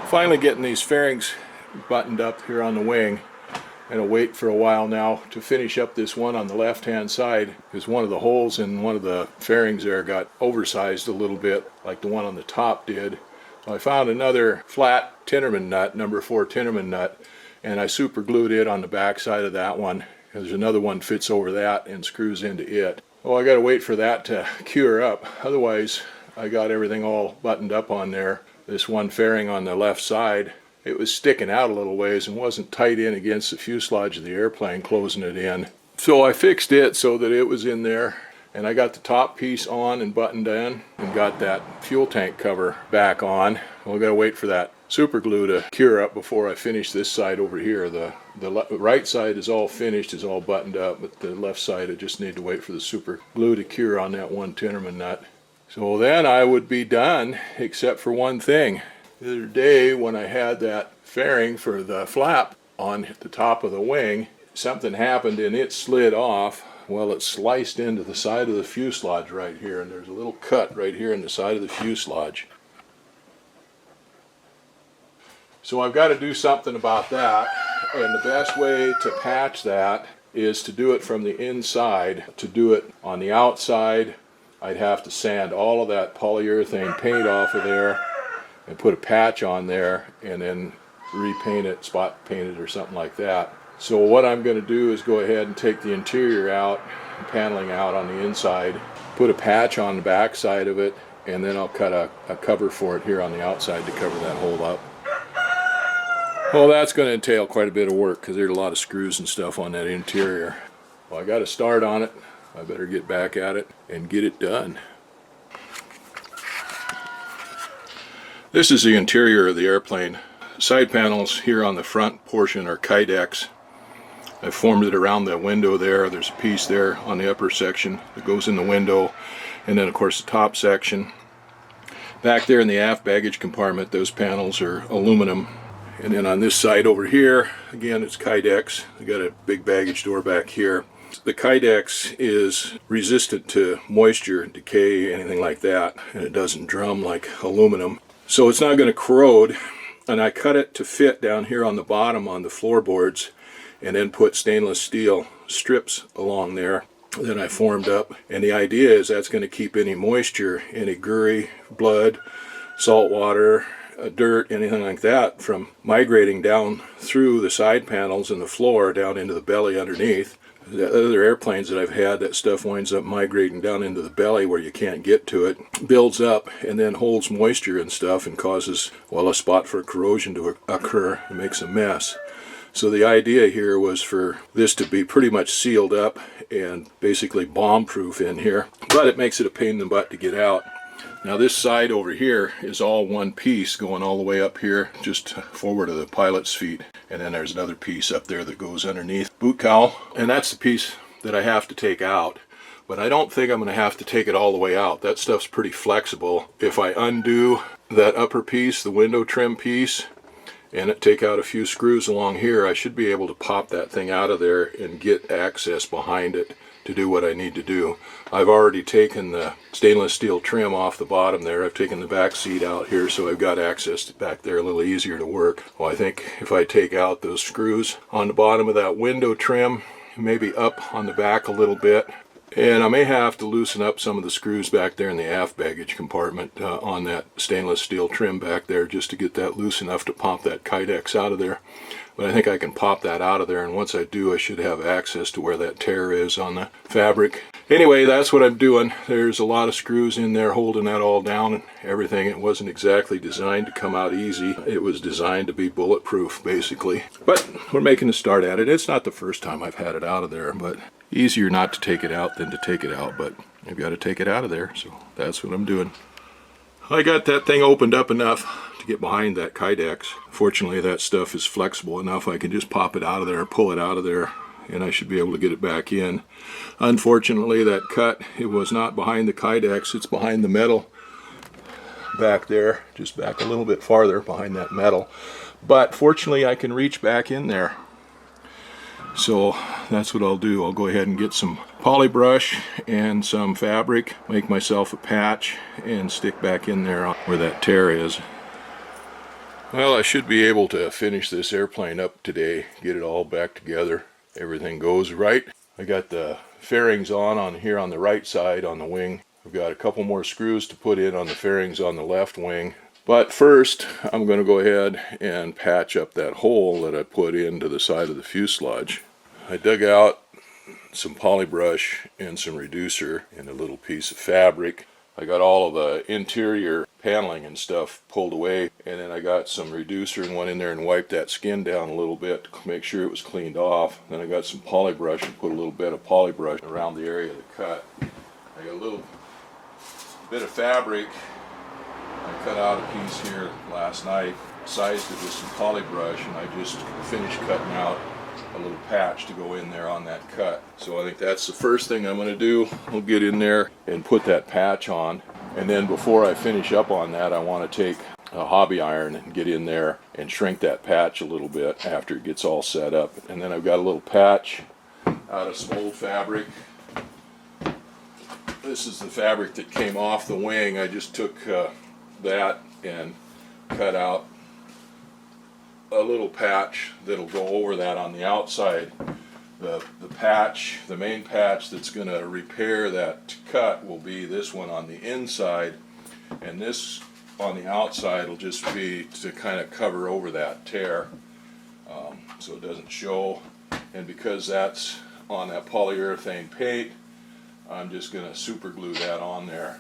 Finally getting these fairings buttoned up here on the wing. I'm going to wait for a while now to finish up this one on the left hand side, because one of the holes in one of the fairings there got oversized a little bit like the one on the top did. I found another flat Tinnerman nut, number 4 Tinnerman nut, and I super glued it on the back side of that one. There's another one fits over that and screws into it. Well, I got to wait for that to cure up. Otherwise, I got everything all buttoned up on there. This one fairing on the left side, it was sticking out a little ways and wasn't tight in against the fuselage of the airplane, closing it in. So I fixed it so that it was in there, and I got the top piece on and buttoned in and got that fuel tank cover back on. We'll gotta wait for that super glue to cure up before I finish this side over here. The right side is all finished, is all buttoned up, but the left side I just need to wait for the super glue to cure on that one Tinnerman nut. So then I would be done, except for one thing. The other day when I had that fairing for the flap on the top of the wing, something happened and it slid off. Well, it sliced into the side of the fuselage right here, and there's a little cut right here in the side of the fuselage. So I've got to do something about that, and the best way to patch that is to do it from the inside. To do it on the outside, I'd have to sand all of that polyurethane paint off of there and put a patch on there and then repaint it, spot paint it or something like that. So what I'm going to do is go ahead and take the interior out, paneling out on the inside, put a patch on the back side of it, and then I'll cut a cover for it here on the outside to cover that hole up. Well, that's going to entail quite a bit of work because there's a lot of screws and stuff on that interior. Well, I got to start on it. I better get back at it and get it done. This is the interior of the airplane. Side panels here on the front portion are Kydex. I formed it around the window there. There's a piece there on the upper section that goes in the window, and then of course the top section. Back there in the aft baggage compartment, those panels are aluminum. And then on this side over here, again, it's Kydex. I got a big baggage door back here. The Kydex is resistant to moisture, decay, anything like that, and it doesn't drum like aluminum. So it's not going to corrode, and I cut it to fit down here on the bottom on the floorboards, and then put stainless steel strips along there that I formed up. And the idea is that's going to keep any moisture, any gurry, blood, salt water, dirt, anything like that from migrating down through the side panels and the floor down into the belly underneath. The other airplanes that I've had, that stuff winds up migrating down into the belly where you can't get to it, builds up and then holds moisture and stuff and causes, well, a spot for corrosion to occur and makes a mess. So the idea here was for this to be pretty much sealed up and basically bomb-proof in here, but it makes it a pain in the butt to get out. Now this side over here is all one piece going all the way up here just forward of the pilot's feet, and then there's another piece up there that goes underneath boot cowl, and that's the piece that I have to take out. But I don't think I'm going to have to take it all the way out. That stuff's pretty flexible. If I undo that upper piece, the window trim piece, and take out a few screws along here, I should be able to pop that thing out of there and get access behind it to do what I need to do. I've already taken the stainless steel trim off the bottom there. I've taken the back seat out here, so I've got access back there a little easier to work. Well, I think if I take out those screws on the bottom of that window trim, maybe up on the back a little bit, and I may have to loosen up some of the screws back there in the aft baggage compartment on that stainless steel trim back there just to get that loose enough to pop that Kydex out of there. But I think I can pop that out of there, and once I do, I should have access to where that tear is on the fabric. Anyway, that's what I'm doing. There's a lot of screws in there holding that all down and everything. It wasn't exactly designed to come out easy. It was designed to be bulletproof, basically. But we're making a start at it. It's not the first time I've had it out of there, but easier not to take it out than to take it out. But I've got to take it out of there, so that's what I'm doing. I got that thing opened up enough to get behind that Kydex. Fortunately, that stuff is flexible enough. I can just pop it out of there, pull it out of there, and I should be able to get it back in. Unfortunately, that cut, it was not behind the Kydex, it's behind the metal back there, just back a little bit farther behind that metal. But fortunately, I can reach back in there. So that's what I'll do. I'll go ahead and get some poly brush and some fabric, make myself a patch, and stick back in there where that tear is. Well, I should be able to finish this airplane up today, get it all back together. Everything goes right. I got the fairings on here on the right side on the wing. I've got a couple more screws to put in on the fairings on the left wing. But first, I'm going to go ahead and patch up that hole that I put into the side of the fuselage. I dug out some polybrush and some reducer and a little piece of fabric. I got all of the interior paneling and stuff pulled away, and then I got some reducer and went in there and wiped that skin down a little bit to make sure it was cleaned off. Then I got some polybrush and put a little bit of polybrush around the area of the cut. I got a little bit of fabric. I cut out a piece here last night, sized it with some polybrush, and I just finished cutting out a little patch to go in there on that cut. So I think that's the first thing I'm going to do. I'll get in there and put that patch on, and then before I finish up on that, I want to take a hobby iron and get in there and shrink that patch a little bit after it gets all set up. And then I've got a little patch out of some old fabric. This is the fabric that came off the wing. I just took that and cut out a little patch that'll go over that on the outside. The patch, the main patch that's going to repair that cut will be this one on the inside, and this on the outside will just be to kind of cover over that tear so it doesn't show. And because that's on that polyurethane paint, I'm just going to super glue that on there.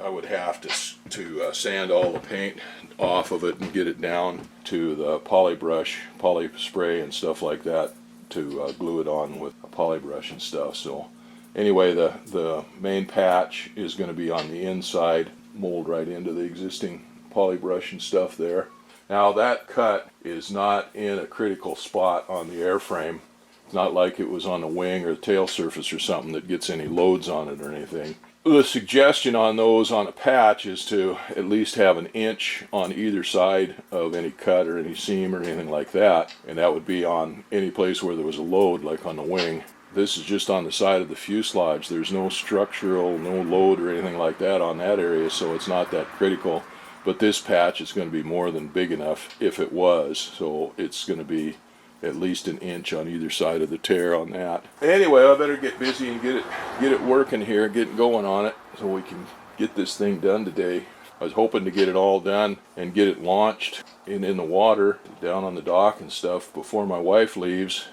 I would have to sand all the paint off of it and get it down to the polybrush, poly spray and stuff like that to glue it on with a polybrush and stuff. So anyway, the main patch is going to be on the inside, mold right into the existing polybrush and stuff there. Now that cut is not in a critical spot on the airframe. It's not like it was on the wing or the tail surface or something that gets any loads on it or anything. The suggestion on those on a patch is to at least have an inch on either side of any cut or any seam or anything like that, and that would be on any place where there was a load, like on the wing. This is just on the side of the fuselage. There's no structural, no load or anything like that on that area, so it's not that critical. But this patch is going to be more than big enough if it was, so it's going to be at least an inch on either side of the tear on that. Anyway, I better get busy and get it working here, get going on it so we can get this thing done today. I was hoping to get it all done and get it launched in the water down on the dock and stuff before my wife leaves.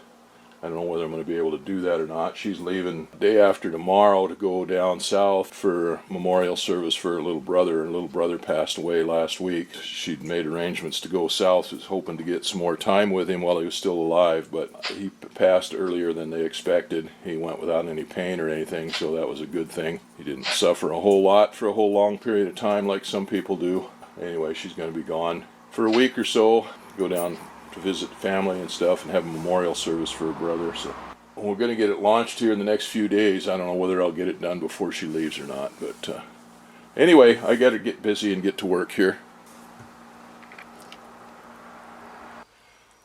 I don't know whether I'm going to be able to do that or not. She's leaving the day after tomorrow to go down south for memorial service for her little brother. Her little brother passed away last week. She'd made arrangements to go south. She was hoping to get some more time with him while he was still alive, but he passed earlier than they expected. He went without any pain or anything, so that was a good thing. He didn't suffer a whole lot for a whole long period of time like some people do. Anyway, she's going to be gone for a week or so, go down to visit family and stuff and have a memorial service for her brother. So we're going to get it launched here in the next few days. I don't know whether I'll get it done before she leaves or not, but anyway, I got to get busy and get to work here.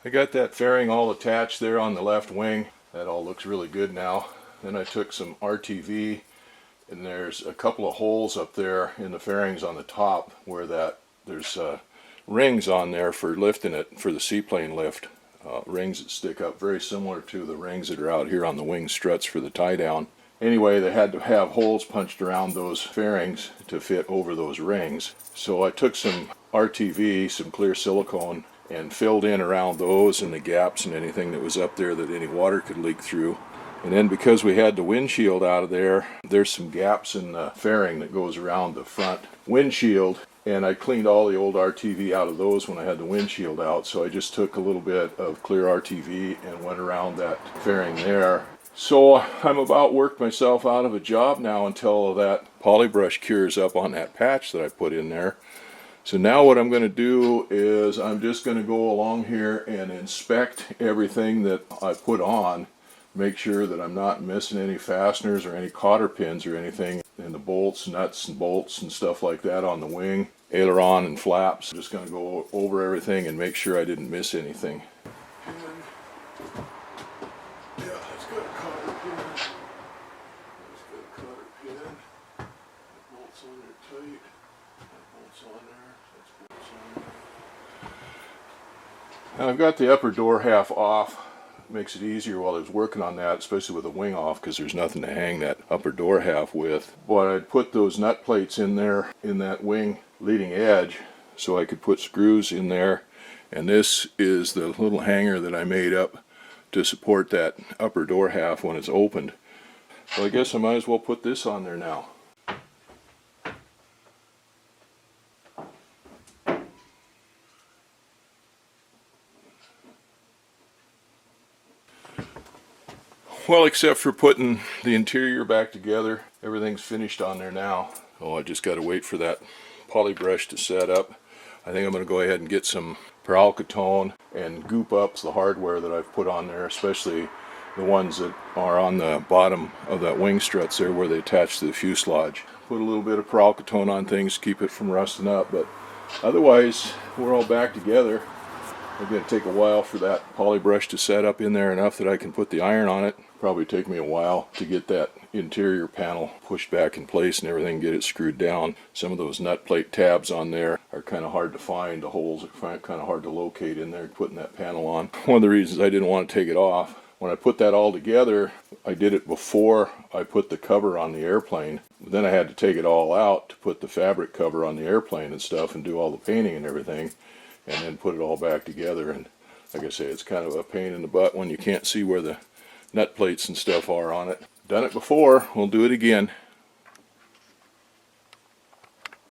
I got that fairing all attached there on the left wing. That all looks really good now. Then I took some RTV, and there's a couple of holes up there in the fairings on the top where there's rings on there for lifting it, for the seaplane lift. Rings that stick up, very similar to the rings that are out here on the wing struts for the tie down. Anyway, they had to have holes punched around those fairings to fit over those rings. So I took some RTV, some clear silicone, and filled in around those and the gaps and anything that was up there that any water could leak through. And then because we had the windshield out of there, there's some gaps in the fairing that goes around the front windshield. And I cleaned all the old RTV out of those when I had the windshield out. So I just took a little bit of clear RTV and went around that fairing there. So I'm about worked myself out of a job now until that polybrush cures up on that patch that I put in there. So now what I'm going to do is I'm just going to go along here and inspect everything that I put on. Make sure that I'm not missing any fasteners or any cotter pins or anything in the bolts, nuts and bolts and stuff like that on the wing, aileron and flaps. I'm just going to go over everything and make sure I didn't miss anything. Yeah, that's got a cotter pin. That's got a cotter pin. That bolt's on there tight. That bolt's on there. That's bolt's on there. Now I've got the upper door half off. Makes it easier while I was working on that, especially with the wing off, because there's nothing to hang that upper door half with. But I'd put those nut plates in there in that wing leading edge so I could put screws in there. And this is the little hanger that I made up to support that upper door half when it's opened. So I guess I might as well put this on there now. Well, except for putting the interior back together, everything's finished on there now. Oh, I just got to wait for that poly brush to set up. I think I'm going to go ahead and get some Peralcatone and goop up the hardware that I've put on there, especially the ones that are on the bottom of that wing struts there where they attach to the fuselage. Put a little bit of Peralcatone on things to keep it from rusting up, but otherwise we're all back together. It's going to take a while for that poly brush to set up in there enough that I can put the iron on it. Probably take me a while to get that interior panel pushed back in place and everything, get it screwed down. Some of those nut plate tabs on there are kind of hard to find. The holes are kind of hard to locate in there putting that panel on. One of the reasons I didn't want to take it off, when I put that all together, I did it before I put the cover on the airplane. Then I had to take it all out to put the fabric cover on the airplane and stuff and do all the painting and everything, and then put it all back together. And like I say, it's kind of a pain in the butt when you can't see where the nut plates and stuff are on it. Done it before, we'll do it again.